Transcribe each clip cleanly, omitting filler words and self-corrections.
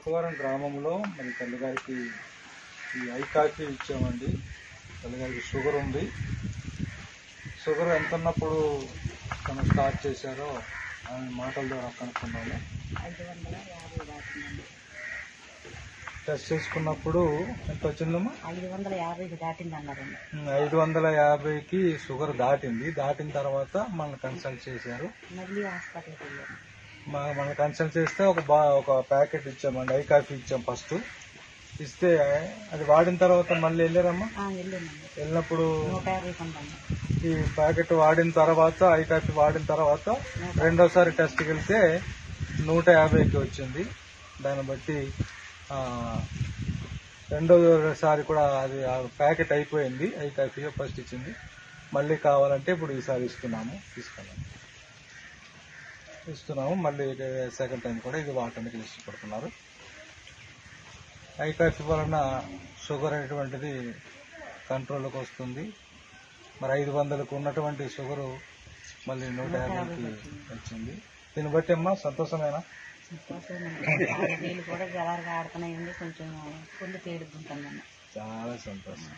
ఆకువరం గ్రామంలో మరి తల్లిగారికి ఈ ఐ కాఫీ ఇచ్చామండి. తల్లిగారికి షుగర్ ఉంది. షుగర్ ఎంత ఉన్నప్పుడు తను స్టార్ట్ చేశారో ఆమె మాటల ద్వారా కనుక్కున్నాము. 550 దాటిందండి. టెస్ట్ చేసుకున్నప్పుడు ఎంత వచ్చిందమ్మా? 550కి దాటింది అన్నారండి. 550కి షుగర్ దాటింది. దాటిన తర్వాత మనల్ని కన్సల్ట్ చేశారు. మళ్ళీ హాస్పిటల్కి వెళ్ళాము. మనం కన్సల్ట్ చేస్తే ఒక ప్యాకెట్ ఇచ్చామండి. ఐ కాఫీ ఇచ్చాం ఫస్ట్. ఇస్తే అది వాడిన తర్వాత మళ్ళీ వెళ్ళారమ్మా? వెళ్ళినప్పుడు 150 కొంటాము. ఈ ప్యాకెట్ వాడిన తర్వాత ఐ కాఫీ వాడిన తర్వాత రెండోసారి టెస్ట్కి వెళ్తే 150కి వచ్చింది. దాన్ని బట్టి రెండోసారి కూడా అది ప్యాకెట్ అయిపోయింది. ఐ కాఫీ ఫస్ట్ ఇచ్చింది. మళ్ళీ కావాలంటే ఇప్పుడు ఈసారి ఇస్తున్నాము. మళ్ళీ సెకండ్ టైం కూడా ఇది వాడటానికి ఇష్టపడుతున్నారు. ఐ కాఫీ వలన షుగర్ అనేటువంటిది కంట్రోల్లోకి వస్తుంది. మరి 500కు ఉన్నటువంటి షుగరు మళ్ళీ 150కి వచ్చింది. దీన్ని బట్టి అమ్మా సంతోషమేనా? నీళ్ళు కూడా జలాలుగా ఆడుతున్నాయండి. కొంచెం ఫుల్ తేడుకుంటుందన్న. చాలా సంతోషం.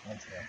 మంచిగా.